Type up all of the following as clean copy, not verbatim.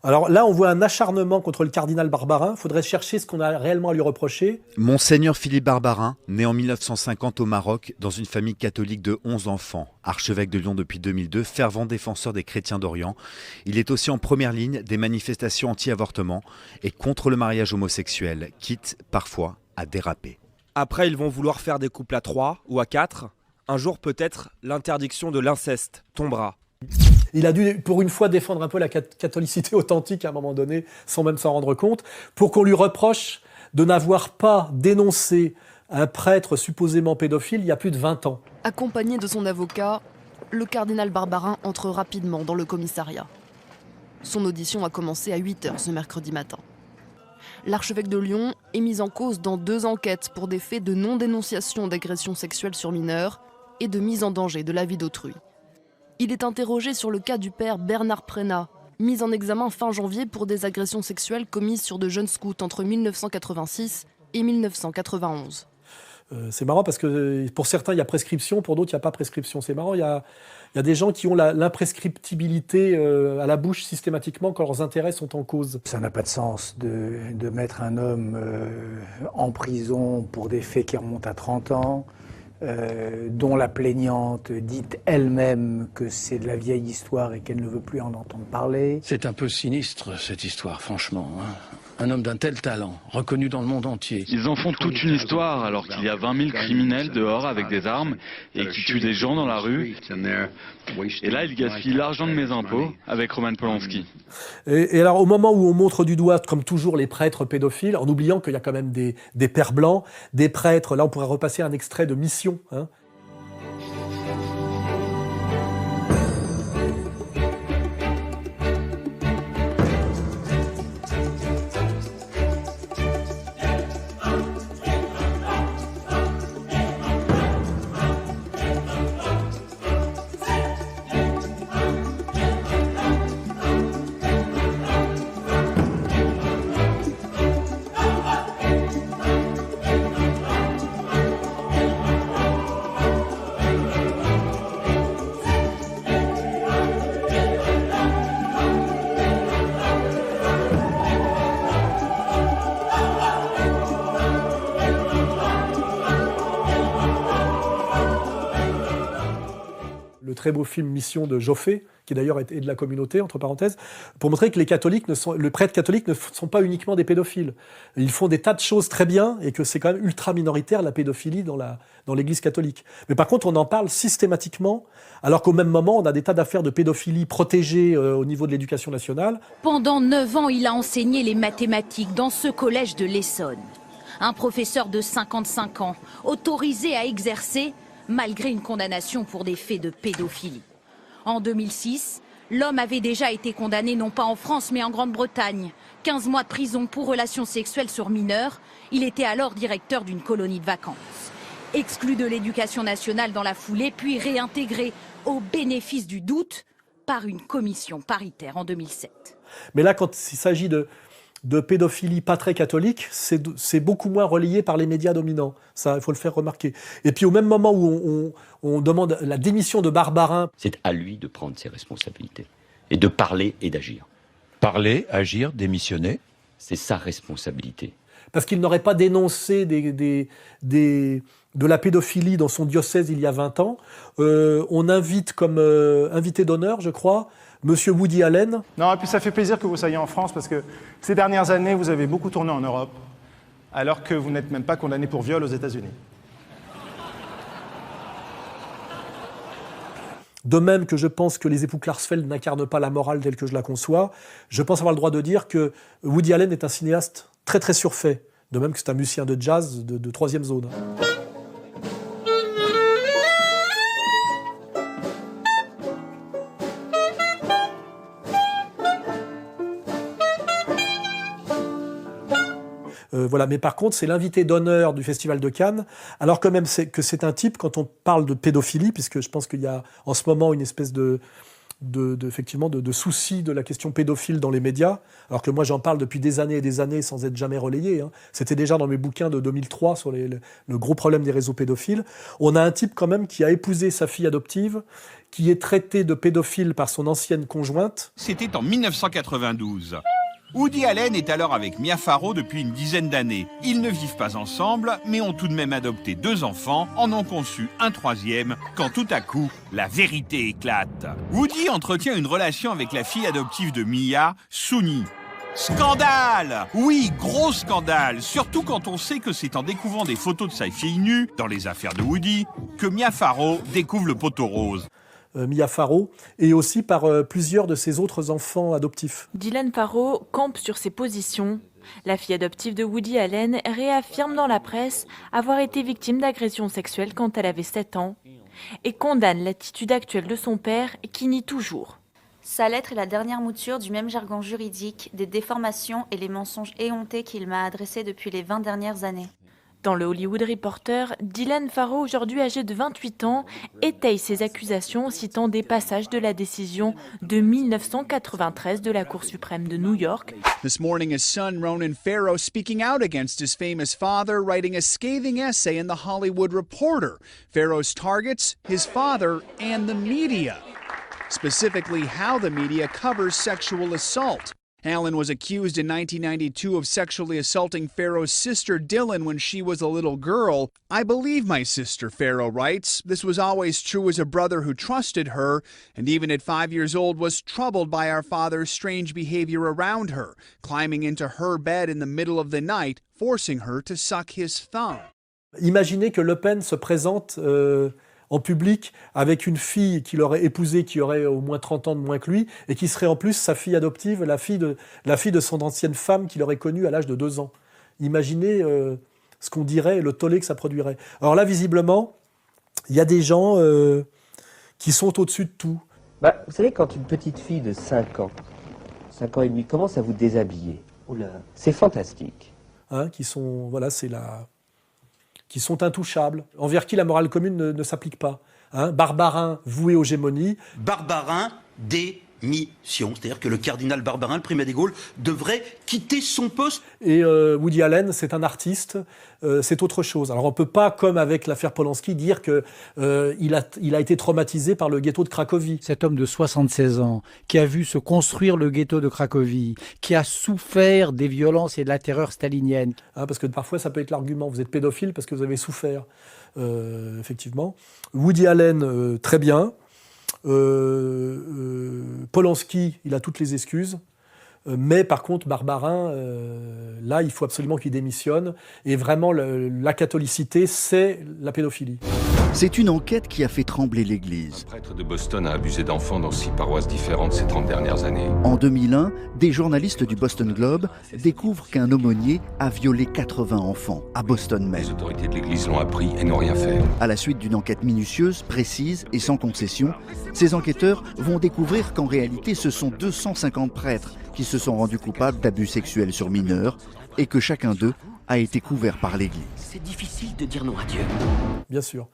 Alors là, on voit un acharnement contre le cardinal Barbarin. Il faudrait chercher ce qu'on a réellement à lui reprocher. Monseigneur Philippe Barbarin, né en 1950 au Maroc, dans une famille catholique de 11 enfants. Archevêque de Lyon depuis 2002, fervent défenseur des chrétiens d'Orient. Il est aussi en première ligne des manifestations anti-avortement et contre le mariage homosexuel, quitte parfois à déraper. Après, ils vont vouloir faire des couples à 3 ou à 4. Un jour, peut-être, l'interdiction de l'inceste tombera. Il a dû, pour une fois, défendre un peu la catholicité authentique à un moment donné, sans même s'en rendre compte, pour qu'on lui reproche de n'avoir pas dénoncé un prêtre supposément pédophile il y a plus de 20 ans. Accompagné de son avocat, le cardinal Barbarin entre rapidement dans le commissariat. Son audition a commencé à 8h ce mercredi matin. L'archevêque de Lyon est mis en cause dans 2 enquêtes pour des faits de non-dénonciation d'agressions sexuelles sur mineurs et de mise en danger de la vie d'autrui. Il est interrogé sur le cas du père Bernard Prénat, mis en examen fin janvier pour des agressions sexuelles commises sur de jeunes scouts entre 1986 et 1991. C'est marrant parce que pour certains, il y a prescription, pour d'autres, il n'y a pas prescription. C'est marrant, il y a des gens qui ont l'imprescriptibilité à la bouche systématiquement quand leurs intérêts sont en cause. Ça n'a pas de sens de mettre un homme en prison pour des faits qui remontent à 30 ans. Dont la plaignante dit elle-même que c'est de la vieille histoire et qu'elle ne veut plus en entendre parler. C'est un peu sinistre cette histoire, franchement. Un homme d'un tel talent, reconnu dans le monde entier. Ils en font toute une histoire alors qu'il y a 20 000 criminels dehors avec des armes et qui tuent des gens dans la rue. Et là, ils gaspillent l'argent de mes impôts avec Roman Polanski. Et alors, au moment où on montre du doigt, comme toujours, les prêtres pédophiles, en oubliant qu'il y a quand même des pères blancs, des prêtres, là on pourrait repasser un extrait de Mission, hein. Le très beau film Mission de Joffé, qui d'ailleurs est de la communauté, entre parenthèses, pour montrer que les prêtres catholiques ne sont pas uniquement des pédophiles. Ils font des tas de choses très bien et que c'est quand même ultra minoritaire la pédophilie dans l'Église catholique. Mais par contre, on en parle systématiquement, alors qu'au même moment, on a des tas d'affaires de pédophilie protégées au niveau de l'éducation nationale. Pendant 9 ans, il a enseigné les mathématiques dans ce collège de l'Essonne. Un professeur de 55 ans, autorisé à exercer malgré une condamnation pour des faits de pédophilie. En 2006, l'homme avait déjà été condamné non pas en France mais en Grande-Bretagne. 15 mois de prison pour relations sexuelles sur mineurs. Il était alors directeur d'une colonie de vacances. Exclu de l'éducation nationale dans la foulée, puis réintégré au bénéfice du doute par une commission paritaire en 2007. Mais là, quand il s'agit de pédophilie pas très catholique, c'est beaucoup moins relayé par les médias dominants. Ça, il faut le faire remarquer. Et puis au même moment où on demande la démission de Barbarin... C'est à lui de prendre ses responsabilités et de parler et d'agir. Parler, agir, démissionner. C'est sa responsabilité. Parce qu'il n'aurait pas dénoncé de la pédophilie dans son diocèse il y a 20 ans. On invite comme invité d'honneur, je crois, Monsieur Woody Allen. Non, et puis ça fait plaisir que vous soyez en France parce que ces dernières années, vous avez beaucoup tourné en Europe, alors que vous n'êtes même pas condamné pour viol aux États-Unis. De même que je pense que les époux Klarsfeld n'incarnent pas la morale telle que je la conçois, je pense avoir le droit de dire que Woody Allen est un cinéaste très très surfait. De même que c'est un musicien de jazz de 3e zone. Voilà. Mais par contre, c'est l'invité d'honneur du Festival de Cannes, alors quand même que c'est un type, quand on parle de pédophilie, puisque je pense qu'il y a en ce moment une espèce de effectivement, de soucis de la question pédophile dans les médias, alors que moi j'en parle depuis des années et des années sans être jamais relayé. Hein. C'était déjà dans mes bouquins de 2003 sur le gros problème des réseaux pédophiles. On a un type quand même qui a épousé sa fille adoptive, qui est traité de pédophile par son ancienne conjointe. C'était en 1992. Woody Allen est alors avec Mia Farrow depuis une dizaine d'années. Ils ne vivent pas ensemble, mais ont tout de même adopté 2 enfants, en ont conçu un 3e, quand tout à coup, la vérité éclate. Woody entretient une relation avec la fille adoptive de Mia, Suni. Scandale! Oui, gros scandale, surtout quand on sait que c'est en découvrant des photos de sa fille nue, dans les affaires de Woody, que Mia Farrow découvre le poteau rose. Mia Farrow, et aussi par plusieurs de ses autres enfants adoptifs. Dylan Farrow campe sur ses positions. La fille adoptive de Woody Allen réaffirme dans la presse avoir été victime d'agressions sexuelles quand elle avait 7 ans et condamne l'attitude actuelle de son père qui nie toujours. Sa lettre est la dernière mouture du même jargon juridique, des déformations et les mensonges éhontés qu'il m'a adressés depuis les 20 dernières années. Dans le Hollywood Reporter, Dylan Farrow, aujourd'hui âgé de 28 ans, étaye ses accusations en citant des passages de la décision de 1993 de la Cour suprême de New York. This morning, his son Ronan Farrow speaking out against his famous father, writing a scathing essay in the Hollywood Reporter. Farrow's targets his father and the media, specifically how the media covers sexual assault. Allen was accused in 1992 of sexually assaulting Farrow's sister Dylan when she was a little girl. I believe my sister, Farrow writes. This was always true as a brother who trusted her, and even at 5 years old was troubled by our father's strange behavior around her, climbing into her bed in the middle of the night, forcing her to suck his thumb. Imaginez que Le Pen se présente en public avec une fille qu'il aurait épousée, qui aurait au moins 30 ans de moins que lui, et qui serait en plus sa fille adoptive, la fille de son ancienne femme qu'il aurait connue à l'âge de 2 ans. Imaginez ce qu'on dirait, le tollé que ça produirait. Alors là, visiblement, il y a des gens qui sont au-dessus de tout. Vous savez, quand une petite fille de 5 ans et demi, commence à vous déshabiller, c'est fantastique. Hein, qui sont intouchables, envers qui la morale commune ne s'applique pas. Hein, Barbarin voué aux gémonies. Barbarin démission, c'est-à-dire que le cardinal Barbarin, le primat des Gaules, devrait quitter son poste. Et Woody Allen, c'est un artiste, c'est autre chose. Alors on ne peut pas, comme avec l'affaire Polanski, dire qu'il a été traumatisé par le ghetto de Cracovie. Cet homme de 76 ans, qui a vu se construire le ghetto de Cracovie, qui a souffert des violences et de la terreur stalinienne. Hein, parce que parfois ça peut être l'argument, vous êtes pédophile parce que vous avez souffert, effectivement. Woody Allen, très bien. Polanski, il a toutes les excuses. Mais par contre, Barbarin, là, il faut absolument qu'il démissionne. Et vraiment, la catholicité, c'est la pédophilie. C'est une enquête qui a fait trembler l'Église. Un prêtre de Boston a abusé d'enfants dans 6 paroisses différentes ces 30 dernières années. En 2001, des journalistes du Boston Globe découvrent qu'un aumônier a violé 80 enfants, à Boston même. Les autorités de l'Église l'ont appris et n'ont rien fait. À la suite d'une enquête minutieuse, précise et sans concession, ces enquêteurs vont découvrir qu'en réalité, ce sont 250 prêtres qui se sont rendus coupables d'abus sexuels sur mineurs et que chacun d'eux a été couvert par l'Église. C'est difficile de dire non à Dieu. Bien sûr.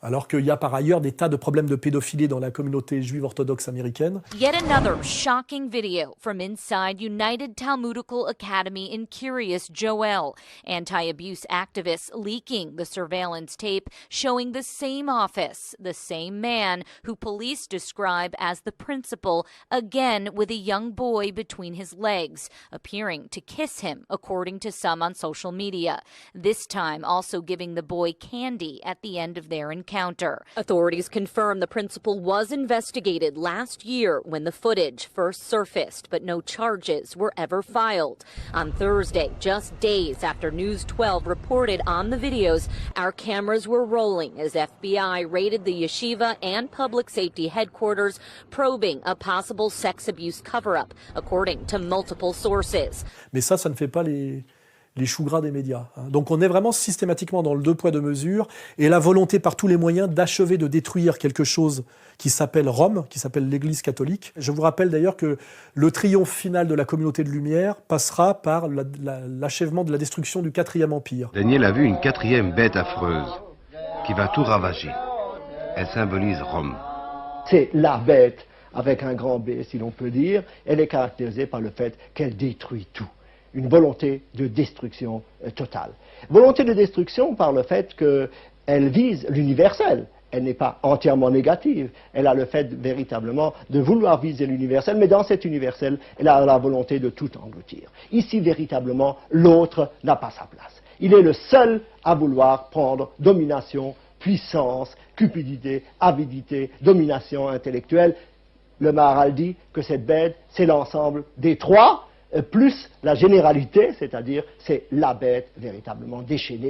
Alors qu'il y a par ailleurs des tas de problèmes de pédophilie dans la communauté juive orthodoxe américaine. Yet another shocking video from inside United Talmudical Academy in Kiryas Joel. Anti-abuse activists leaking the surveillance tape showing the same office, the same man who police describe as the principal, again with a young boy between his legs, appearing to kiss him, according to some on social media. This time also giving the boy candy at the end of their encounter. Authorities confirm the principal was investigated last year when the footage first surfaced, but no charges were ever filed. On Thursday, just days after News 12 reported on the videos, our cameras were rolling as FBI raided the yeshiva and public safety headquarters, probing a possible sex abuse cover-up, according to multiple sources. Mais ça ne fait pas les choux gras des médias. Donc on est vraiment systématiquement dans le 2 poids 2 mesures et la volonté par tous les moyens d'achever de détruire quelque chose qui s'appelle Rome, qui s'appelle l'Église catholique. Je vous rappelle d'ailleurs que le triomphe final de la communauté de lumière passera par l'achèvement de la destruction du 4e Empire. Daniel a vu une 4e bête affreuse qui va tout ravager. Elle symbolise Rome. C'est la bête avec un grand B si l'on peut dire, elle est caractérisée par le fait qu'elle détruit tout. Une volonté de destruction totale. Volonté de destruction par le fait qu'elle vise l'universel. Elle n'est pas entièrement négative. Elle a le fait véritablement de vouloir viser l'universel, mais dans cet universel, elle a la volonté de tout engloutir. Ici, véritablement, l'autre n'a pas sa place. Il est le seul à vouloir prendre domination, puissance, cupidité, avidité, domination intellectuelle. Le Maharal dit que cette bête, c'est l'ensemble des trois, plus la généralité, c'est-à-dire c'est la bête véritablement déchaînée.